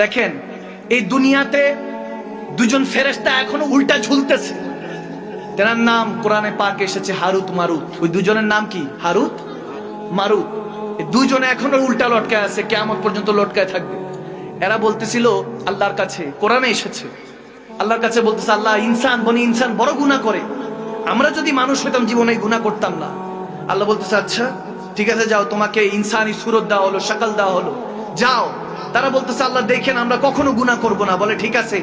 দেখেন এই দুনিয়াতে দুজন ফেরেশতা এখনো উল্টা ঝুলতেছে। তার নাম কোরআনে পাকে এসেছে হারুত মারুত। ওই দুজনের নাম কি? হারুত মারুত। এই দুজনে এখনো উল্টা লটকায় আছে, কিয়ামত পর্যন্ত লটকায় থাকবে। এরা বলতেছিল আল্লাহর কাছে, কোরআনে এসেছে, আল্লাহর কাছে বলতেছে, আল্লাহ বনি ইনসান বড় গুনাহ করে, আমরা যদি মানুষ হইতাম জীবনে গুনাহ করতাম না। আল্লাহ বলতেছে আচ্ছা ঠিক আছে, যাও, তোমাকে ইনসানি সুরত দেওয়া হলো, শাকল দেওয়া হলো, যাও। তারা বলতেছে আল্লাহ দেখেন আমরা কখনো গুনাহ করব না। বলে ঠিক আছে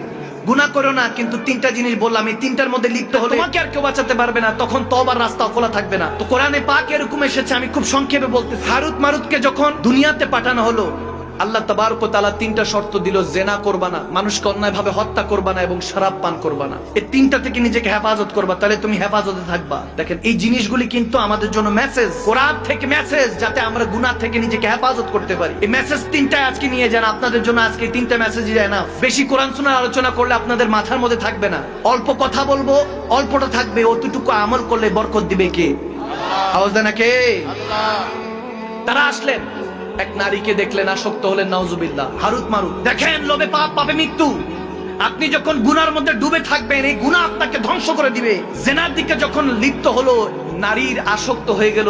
গুনাহ করো না, কিন্তু তিনটা জিনিস বললাম, এই তিনটার মধ্যে লিপ্ত হলে তোমাকে আর কেউ বাঁচাতে পারবে না, তখন তওবার রাস্তা খোলা থাকবে না। তো কোরআনে পাক এরকম এসেছে, আমি খুব সংক্ষেপে বলতেছি। হারুত মারুতকে যখন দুনিয়াতে পাঠানো হলো, আল্লাহ তাবারক ওয়া তাআলা তিনটা শর্ত দিল, জেনা করবা না, মানুষকে অন্যায়ভাবে হত্যা করবা না, এবং শরাব পান করবা না। এই তিনটা থেকে নিজেকে হেফাজত করবা, তাহলে তুমি হেফাজতে থাকবা। দেখেন এই জিনিসগুলি কিন্তু আমাদের জন্য মেসেজ, কোরআন থেকে মেসেজ, যাতে আমরা গুনাহ থেকে নিজেকে হেফাজত করতে পারি। এই মেসেজ তিনটা আজকে নিয়ে যান, আপনাদের জন্য আজকে তিনটা মেসেজই যায় না। বেশি কোরআন শোনার আলোচনা করলে আপনাদের মাথার মধ্যে থাকবে না, অল্প কথা বলবো, অল্পটা থাকবে, অতটুকু আমল করলে বরকত দিবে কে? আওয়াজ দেন না কে? আল্লাহ। তারা আসলেন, এক নারীকে দেখলেন, আসক্ত হলেন, নাউজুবিল্লাহ। হারুত মারুত দেখেন, লোভে পাপ, পাপে মৃত্যু। আপনি যখন গুনার মধ্যে ডুবে থাকবেন, এই গুনাহ আপনাকে ধ্বংস করে দিবে। জেনার দিকে যখন লিপ্ত হলো, নারীর আসক্ত হয়ে গেল,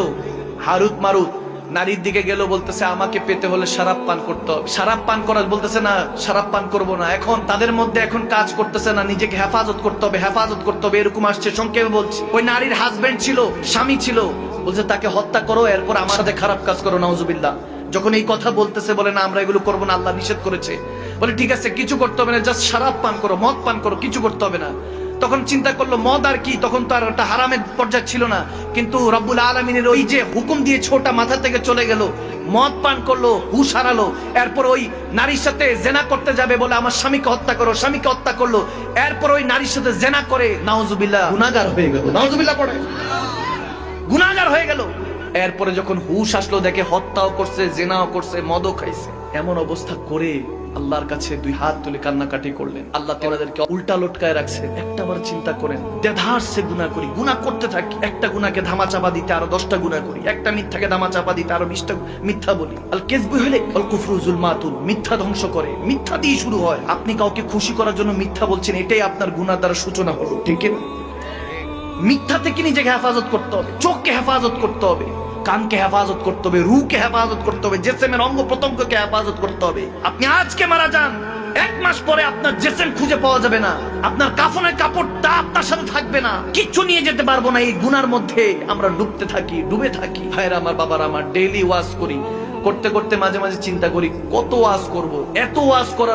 হারুত মারুত নারীর দিকে গেল, বলতেছে আমাকে পেতে হলে শরাব পান করতে হবে। শরাব পান করা বলতেছে না, শরাব পান করব না। এখন তাদের মধ্যে এখন কাজ করতেছে না, নিজেকে হেফাজত করতে হবে, হেফাজত করতে হবে, এরকম আসছে। সংক্ষেপে বলছি, ওই নারীর হাজবেন্ড ছিল, স্বামী ছিল, বলছে তাকে হত্যা করো, এরপর আমার সাথে খারাপ কাজ করো, নাউজুবিল্লাহ। যখন এই কথা বলতেছে, বলে না আমরা এগুলো করবো না, আল্লাহ নিষেধ করেছে। বলে ঠিক আছে কিছু করতে হবে না, জাস্ট শরাব পান করো, মদ পান করো, কিছু করতে হবে না। তখন চিন্তা করলো মদ আর কি, তখন তো আর ওটা হারামের পর্যায়ে ছিল না, কিন্তু রব্বুল আলামিনের ওই যে হুকুম দিয়েছে ওটা মাথা থেকে চলে গেল। মদ পান করলো, হুশ হারালো, এরপর ওই নারীর সাথে জেনা করতে যাবে, বলে আমার স্বামীকে হত্যা করো, স্বামীকে হত্যা করলো, এরপর ওই নারীর সাথে জেনা করে নাউজুবিল্লাহ গুনাহগার হয়ে গেল। নাউজুবিল্লাহ পড়ে গুনাহগার হয়ে গেল। এরপরে যখন হুশ আসলো, দেখে হত্যাও করছে, জেনাও করছে, মদও খাইছে। এমন অবস্থা করে আল্লাহর কাছে দুই হাত তুলে কান্নাকাটি করলেন। আল্লাহ তাদেরকে উল্টা লটকায় রাখছে। একটাবার চিন্তা করেন, দেধারসে গুনাহ করি, গুনাহ করতে থাকি, একটা গুনাহকে ধামা চাপা দিতে আরো 10টা গুনাহ করি, একটা মিথ্যাকে ধামা চাপা দিতে আরো 20টা মিথ্যা বলি। আল কিযবু হলে আল কুফরু যুলমাতুন, মিথ্যা ধ্বংস করে, মিথ্যা দিয়ে শুরু হয়। আপনি কাউকে খুশি করার জন্য মিথ্যা বলছেন, এটাই আপনার গুনাহ দ্বারা সূচনা হলো, ঠিক না? মিথ্যা থেকে নিজেকে হেফাজত করতে হবে, চোখকে হেফাজত করতে হবে, কানকে হেফাজত করতে হবে, রুহকে হেফাজত করতে হবে, জিসমের অঙ্গ প্রত্যঙ্গকে হেফাজত করতে হবে। আপনি আজকে মারা যান, 1 মাস পরে আপনার জিসম খুঁজে পাওয়া যাবে না, আপনার কাফনের কাপড়টা আপনার সাথে থাকবে না, কিচ্ছু নিয়ে যেতে পারবো না। এই গুনার মধ্যে আমরা ডুবে থাকি। ভাইরা আমার, বাবার আমার, ডেইলি ওয়াজ করি, করতে করতে মাঝে মাঝে চিন্তা করি কত ওয়াজ করব। এত ওয়াজ করা